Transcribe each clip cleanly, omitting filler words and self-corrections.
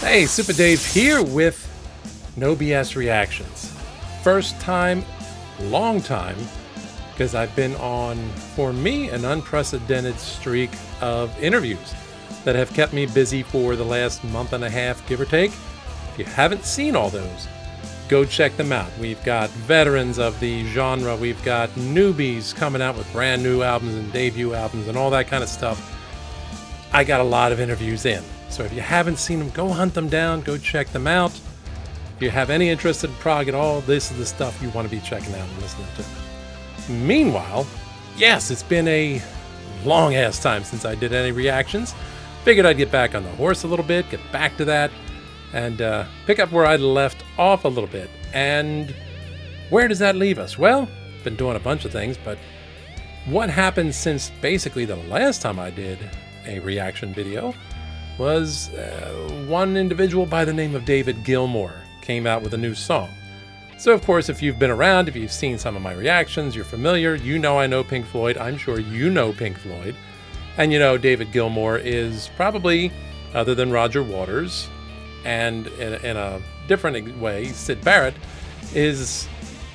Hey, Super Dave here with No BS Reactions. First time, long time, because I've been on, for me, an unprecedented streak of interviews that have kept me busy for the last month and a half, give or take. If you haven't seen all those, go check them out. We've got veterans of the genre, we've got newbies coming out with brand new albums and debut albums and all that kind of stuff. I got a lot of interviews in. So if you haven't seen them, go hunt them down, go check them out. If you have any interest in prog at all, this is the stuff you want to be checking out and listening to. Meanwhile, yes, it's been a long ass time since I did any reactions. Figured I'd get back on the horse a little bit, get back to that, and pick up where I left off a little bit. And where does that leave us? Well, been doing a bunch of things, but what happened since basically the last time I did a reaction video was one individual by the name of David Gilmour came out with a new song. So of course, if you've been around, if you've seen some of my reactions, you're familiar, you know I know Pink Floyd, I'm sure you know Pink Floyd. And you know David Gilmour is probably, other than Roger Waters, and in a different way, Syd Barrett, is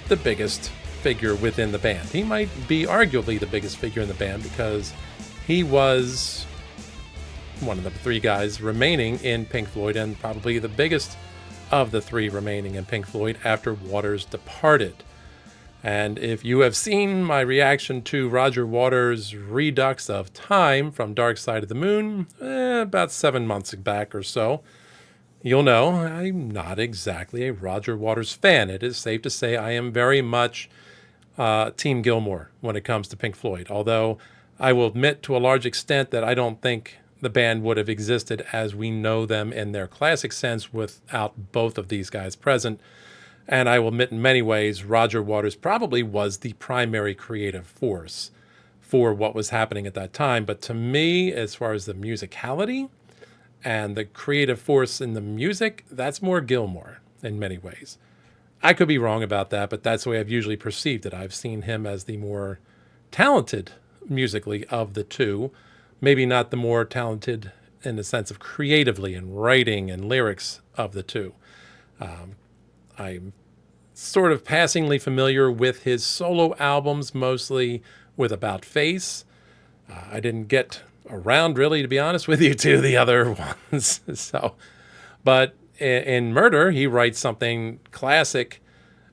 the biggest figure within the band. He might be arguably the biggest figure in the band because he was one of the three guys remaining in Pink Floyd and probably the biggest of the three remaining in Pink Floyd after Waters departed. And if you have seen my reaction to Roger Waters' redux of Time from Dark Side of the Moon, about 7 months back or so, you'll know I'm not exactly a Roger Waters fan. It is safe to say I am very much Team Gilmour when it comes to Pink Floyd, although I will admit to a large extent that I don't think the band would have existed as we know them in their classic sense without both of these guys present. And I will admit in many ways, Roger Waters probably was the primary creative force for what was happening at that time. But to me, as far as the musicality and the creative force in the music, that's more Gilmour in many ways. I could be wrong about that, but that's the way I've usually perceived it. I've seen him as the more talented musically of the two. Maybe not the more talented in the sense of creatively and writing and lyrics of the two. I'm sort of passingly familiar with his solo albums, mostly with About Face. I didn't get around, really, to be honest with you, to the other ones. But in Murder, he writes something classic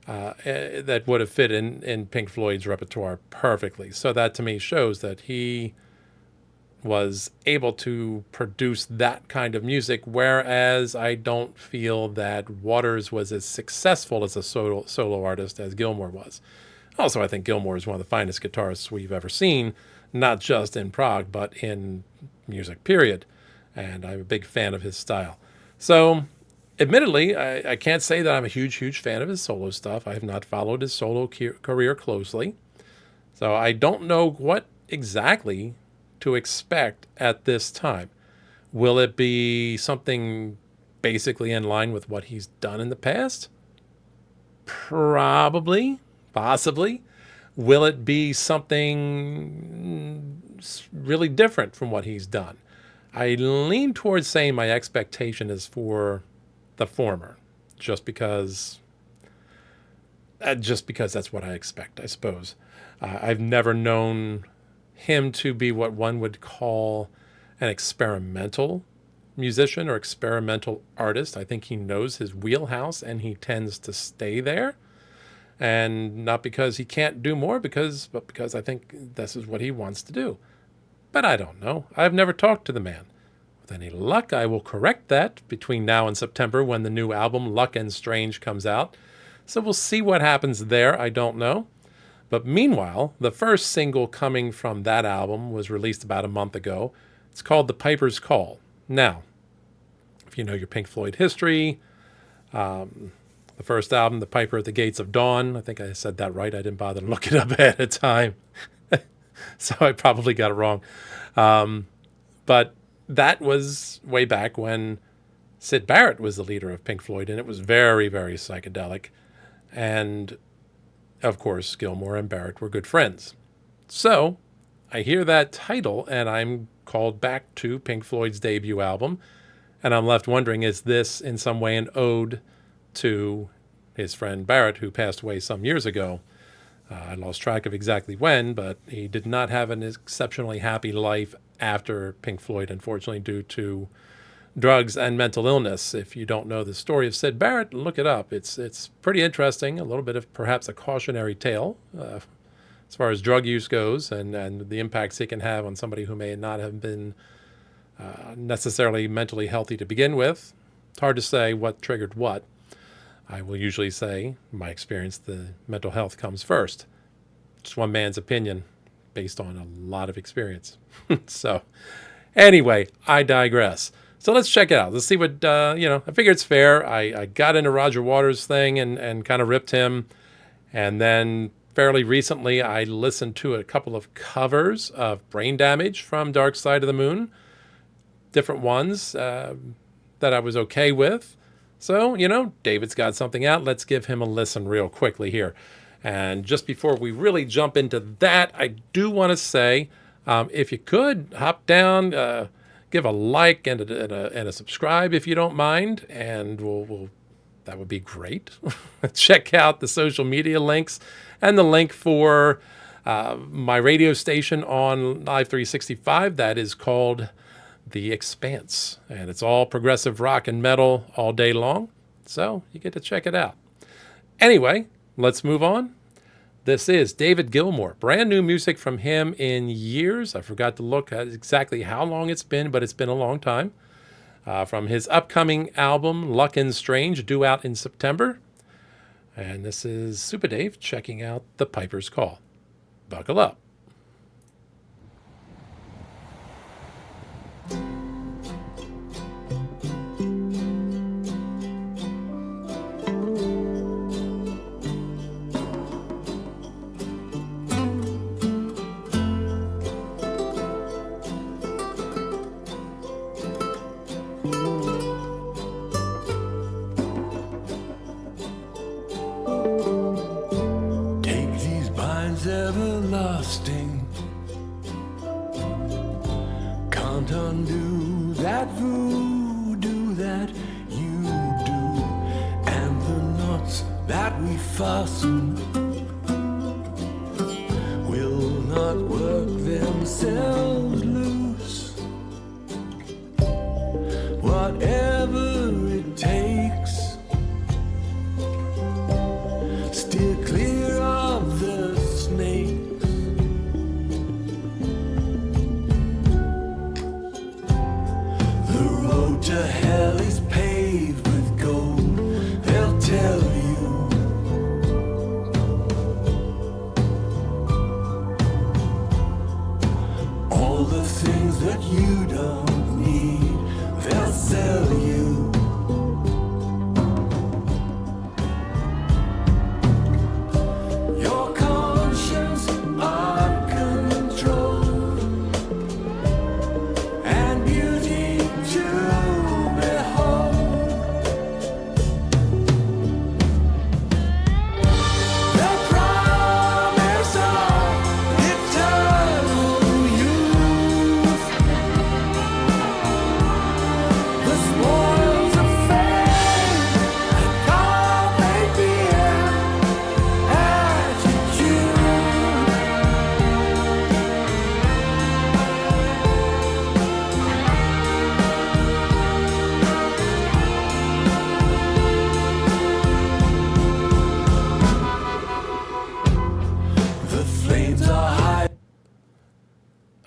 that would have fit in Pink Floyd's repertoire perfectly. So that, to me, shows that he was able to produce that kind of music, whereas I don't feel that Waters was as successful as a solo artist as Gilmour was. Also, I think Gilmour is one of the finest guitarists we've ever seen, not just in prog, but in music, period. And I'm a big fan of his style. So, admittedly, I can't say that I'm a huge fan of his solo stuff. I have not followed his solo career closely. So I don't know what exactly to expect at this time. Will it be something basically in line with what he's done in the past? Probably, possibly. Will it be something really different from what he's done? I lean towards saying my expectation is for the former, just because that's what I expect, I suppose. I've never known him to be what one would call an experimental musician or experimental artist. I think he knows his wheelhouse and he tends to stay there. And not because he can't do more, but because I think this is what he wants to do. But I don't know. I've never talked to the man. With any luck, I will correct that between now and September when the new album, Luck and Strange, comes out. So we'll see what happens there. I don't know. But meanwhile, the first single coming from that album was released about a month ago. It's called The Piper's Call. Now, if you know your Pink Floyd history, the first album, The Piper at the Gates of Dawn, I think I said that right. I didn't bother to look it up ahead of time. So I probably got it wrong. But that was way back when Syd Barrett was the leader of Pink Floyd, and it was very, very psychedelic. And of course, Gilmour and Barrett were good friends. So I hear that title and I'm called back to Pink Floyd's debut album And I'm left wondering, is this in some way an ode to his friend Barrett, who passed away some years ago? I lost track of exactly when, but he did not have an exceptionally happy life after Pink Floyd, unfortunately, due to drugs and mental illness. If you don't know the story of Syd Barrett, look it up. It's pretty interesting, a little bit of perhaps a cautionary tale as far as drug use goes, and the impacts it can have on somebody who may not have been necessarily mentally healthy to begin with. It's hard to say what triggered what. I will usually say, in my experience, the mental health comes first. Just one man's opinion based on a lot of experience. So anyway, I digress. So let's check it out. Let's see what, I figure it's fair. I got into Roger Waters' thing and kind of ripped him. And then fairly recently, I listened to a couple of covers of Brain Damage from Dark Side of the Moon. Different ones that I was okay with. So, David's got something out. Let's give him a listen real quickly here. And just before we really jump into that, I do want to say, if you could, hop down, give a like and a subscribe if you don't mind. And we'll that would be great. Check out the social media links and the link for my radio station on Live 365. That is called The Expanse, and it's all progressive rock and metal all day long, so you get to check it out. Anyway, let's move on. This is David Gilmour, brand new music from him in years. I forgot to look at exactly how long it's been, but it's been a long time. From his upcoming album, Luck and Strange, due out in September. And this is Super Dave checking out The Piper's Call. Buckle up. Everlasting, can't undo that voodoo that you do, and the knots that we fasten will not work themselves loose. Whatever it takes, steer clear of the snakes. The road to hell is paved with gold, they'll tell you. All the things that you don't need, they'll sell you. Your conscience uncontrolled, and beauty to behold. The promise of eternal youth, the spoils of fame, and carpe diem attitude. The flames are high.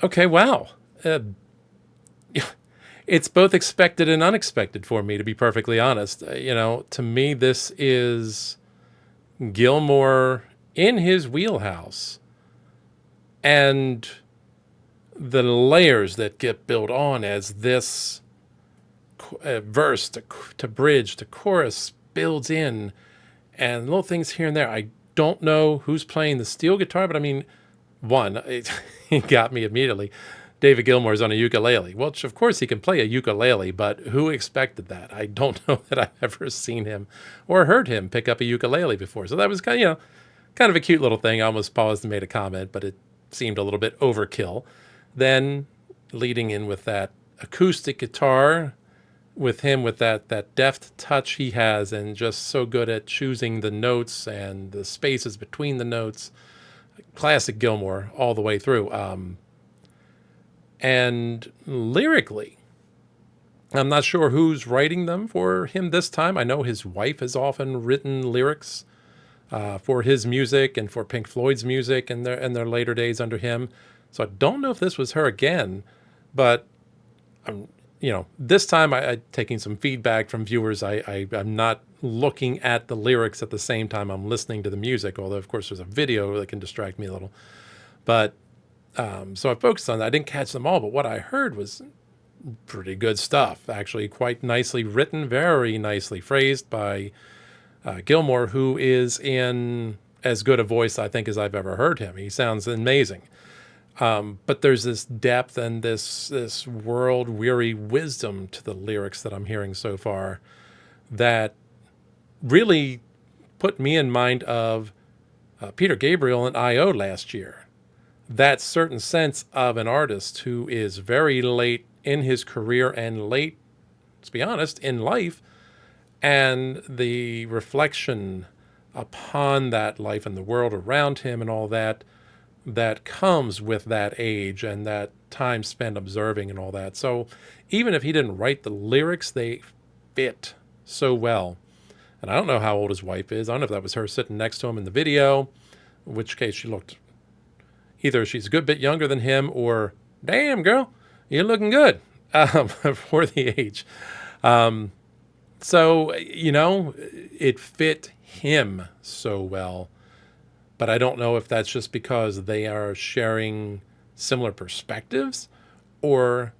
Okay, wow. It's both expected and unexpected for me, to be perfectly honest. To me, this is Gilmour in his wheelhouse. And the layers that get built on as this verse to bridge to chorus builds in, and little things here and there. I don't know who's playing the steel guitar, but I mean, it got me immediately. David Gilmour is on a ukulele, which of course he can play a ukulele, but who expected that? I don't know that I've ever seen him or heard him pick up a ukulele before. So that was kind of a cute little thing. I almost paused and made a comment, but it seemed a little bit overkill. Then leading in with that acoustic guitar, with him, with that deft touch he has, and just so good at choosing the notes and the spaces between the notes. Classic Gilmour all the way through. And lyrically, I'm not sure who's writing them for him this time. I know his wife has often written lyrics for his music and for Pink Floyd's music in their later days under him. So I don't know if this was her again, but this time I taking some feedback from viewers. I'm not looking at the lyrics at the same time I'm listening to the music, although of course there's a video that can distract me a little. But so I focused on that. I didn't catch them all, but what I heard was pretty good stuff. Actually, quite nicely written, very nicely phrased by Gilmour, who is in as good a voice, I think, as I've ever heard him. He sounds amazing. But there's this depth and this world-weary wisdom to the lyrics that I'm hearing so far that really put me in mind of Peter Gabriel and I.O. last year. That certain sense of an artist who is very late in his career and late, let's be honest, in life, and the reflection upon that life and the world around him and all that comes with that age and that time spent observing and all that. So even if he didn't write the lyrics, they fit so well. And I don't know how old his wife is. I don't know if that was her sitting next to him in the video, in which case she looked, either she's a good bit younger than him or, damn, girl, you're looking good for the age. So, it fit him so well. But I don't know if that's just because they are sharing similar perspectives, or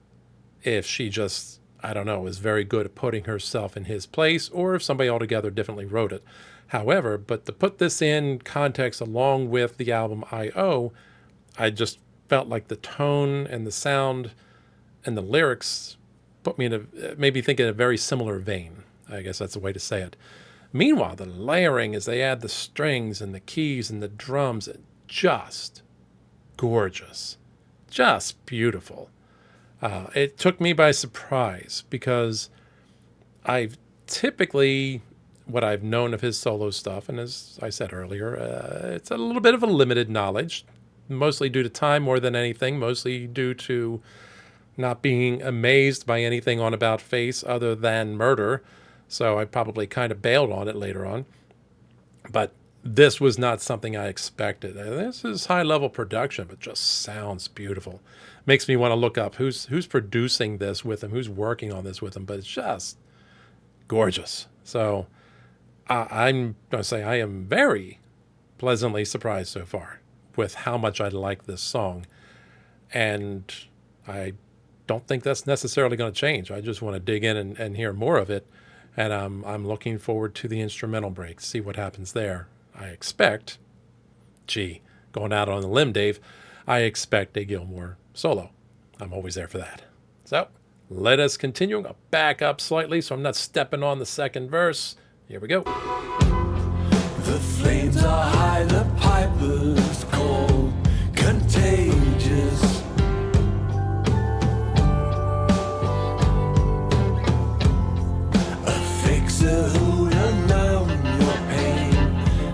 if she just, I don't know, is very good at putting herself in his place, or if somebody altogether differently wrote it. However, but to put this in context along with the album I.O., I just felt like the tone and the sound and the lyrics put me made me think in a very similar vein. I guess that's the way to say it. Meanwhile, the layering as they add the strings and the keys and the drums, just gorgeous, just beautiful. It took me by surprise because I've typically, what I've known of his solo stuff, and as I said earlier, it's a little bit of a limited knowledge, mostly due to time more than anything, mostly due to not being amazed by anything on About Face other than Murder. So I probably kind of bailed on it later on. But this was not something I expected. This is high-level production, but just sounds beautiful. Makes me want to look up who's producing this with him, who's working on this with him. But it's just gorgeous. So I'm going to say I am very pleasantly surprised so far with how much I like this song. And I don't think that's necessarily going to change. I just want to dig in and hear more of it. And I'm looking forward to the instrumental break, see what happens there. I expect, going out on a limb, Dave, I expect a Gilmour solo. I'm always there for that. So let us continue. I'll back up slightly so I'm not stepping on the second verse. Here we go. The flames are high, the piper's cold, contagious. Who will numb your pain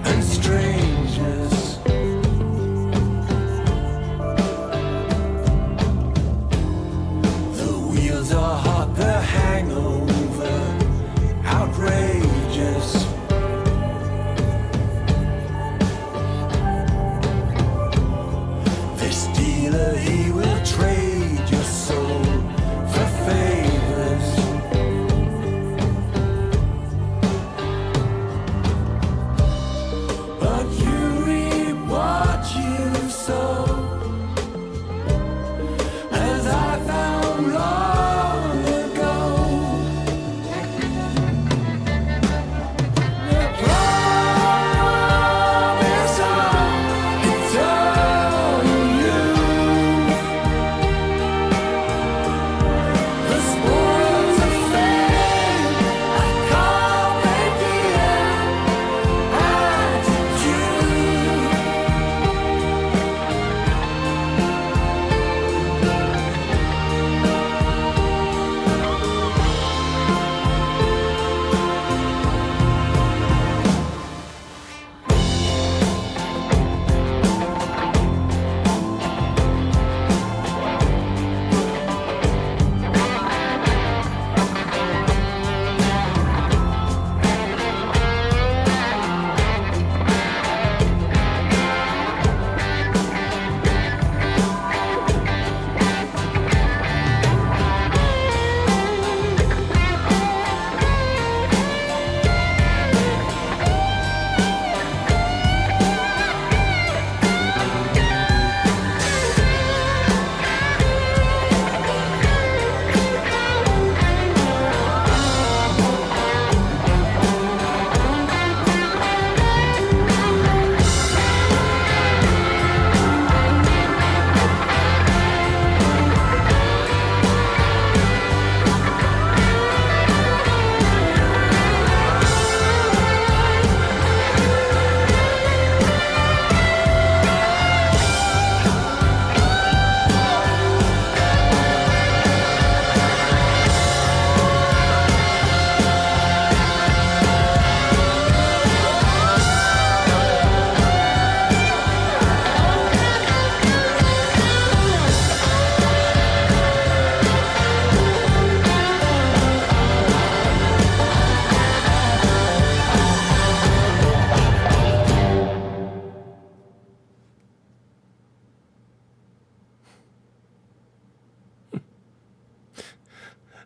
and strangeness. The wheels are hot, the hangover outrageous. This dealer, he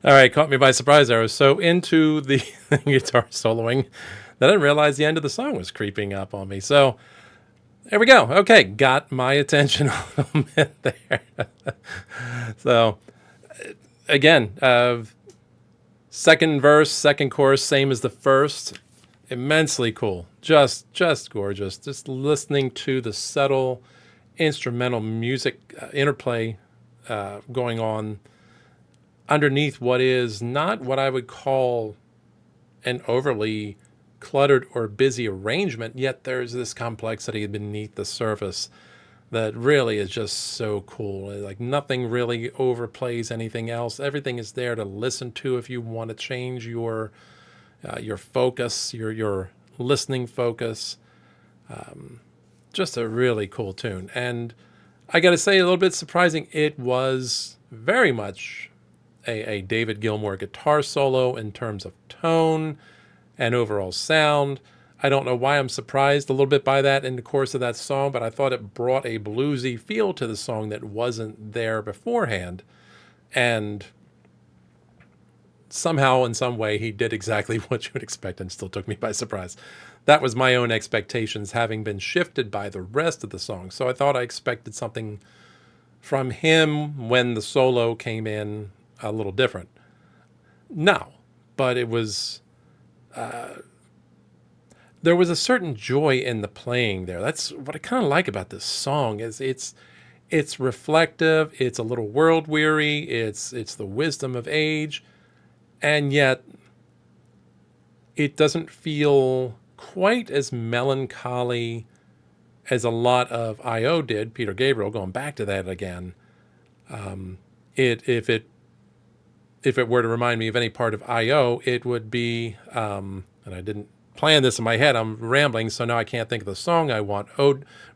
All right, caught me by surprise. I was so into the guitar soloing that I didn't realize the end of the song was creeping up on me. So there we go. Okay, got my attention a little bit there. So again, second verse, second chorus, same as the first. Immensely cool. Just gorgeous. Just listening to the subtle instrumental music interplay going on underneath what is not what I would call an overly cluttered or busy arrangement, yet there's this complexity beneath the surface that really is just so cool. Like nothing really overplays anything else. Everything is there to listen to if you want to change your focus, your listening focus. Just a really cool tune. And I got to say, a little bit surprising, it was very much a David Gilmour guitar solo in terms of tone and overall sound. I don't know why I'm surprised a little bit by that in the course of that song, but I thought it brought a bluesy feel to the song that wasn't there beforehand. And somehow, in some way, he did exactly what you would expect and still took me by surprise. That was my own expectations having been shifted by the rest of the song. So I thought I expected something from him when the solo came in a little different. No, but it was... there was a certain joy in the playing there. That's what I kind of like about this song is it's reflective, it's a little world weary, it's the wisdom of age, and yet it doesn't feel quite as melancholy as a lot of I.O. did. Peter Gabriel, going back to that again. If it were to remind me of any part of I.O., it would be, and I didn't plan this in my head, I'm rambling, so now I can't think of the song I want,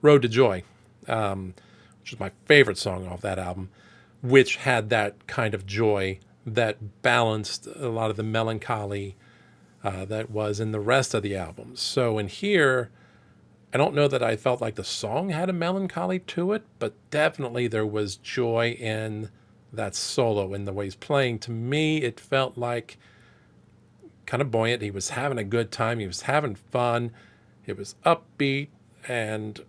Road to Joy, which is my favorite song off that album, which had that kind of joy that balanced a lot of the melancholy that was in the rest of the album. So in here, I don't know that I felt like the song had a melancholy to it, but definitely there was joy in that solo in the way he's playing. To me, it felt like kind of buoyant. He was having a good time. He was having fun. It was upbeat and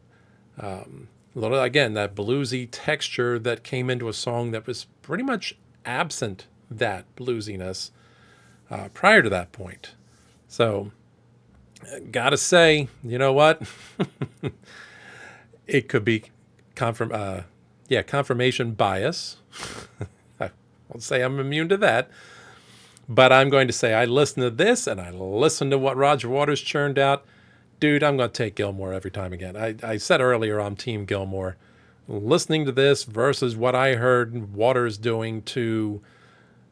a little, again, that bluesy texture that came into a song that was pretty much absent that bluesiness prior to that point. So, gotta say, you know what? It could be confirmation bias. I won't say I'm immune to that, but I'm going to say I listened to this and I listened to what Roger Waters churned out. Dude, I'm going to take Gilmour every time again. I said earlier I'm Team Gilmour. Listening to this versus what I heard Waters doing to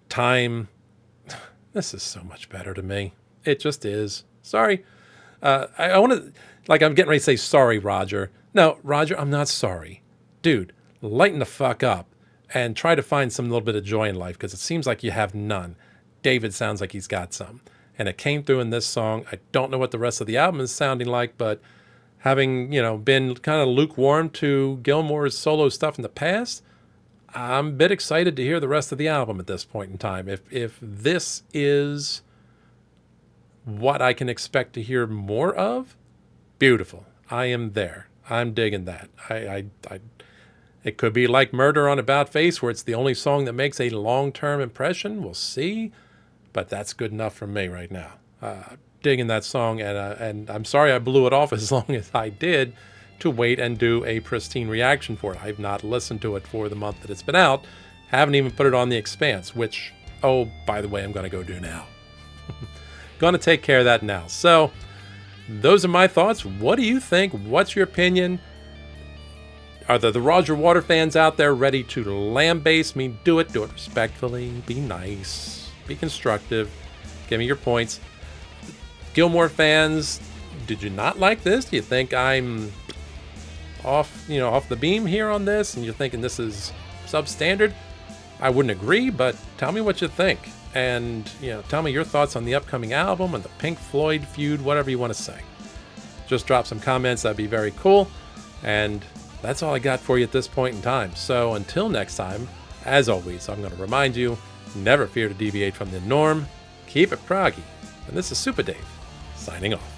Time, this is so much better to me. It just is. Sorry. I want to, like I'm getting ready to say, sorry, Roger. No, Roger, I'm not sorry. Dude, lighten the fuck up and try to find some little bit of joy in life because it seems like you have none. David sounds like he's got some. And it came through in this song. I don't know what the rest of the album is sounding like, but having, been kind of lukewarm to Gilmour's solo stuff in the past, I'm a bit excited to hear the rest of the album at this point in time. If this is what I can expect to hear more of, beautiful. I am there. I'm digging that. It could be like Murder on About Face, where it's the only song that makes a long-term impression. We'll see, but that's good enough for me right now. Digging that song, and I'm sorry I blew it off as long as I did to wait and do a pristine reaction for it. I've not listened to it for the month that it's been out. Haven't even put it on The Expanse, which, oh, by the way, I'm going to go do now. Going to take care of that now. So those are my thoughts. What do you think? What's your opinion? Are the Roger Water fans out there ready to lambaste me? Do it respectfully. Be nice. Be constructive. Give me your points. Gilmour fans, did you not like this? Do you think I'm off the beam here on this, and you're thinking this is substandard? I wouldn't agree, but tell me what you think. And, tell me your thoughts on the upcoming album and the Pink Floyd feud, whatever you want to say. Just drop some comments. That'd be very cool. And that's all I got for you at this point in time. So until next time, as always, I'm going to remind you, Never fear to deviate from the norm. Keep it proggy. And this is Super Dave, signing off.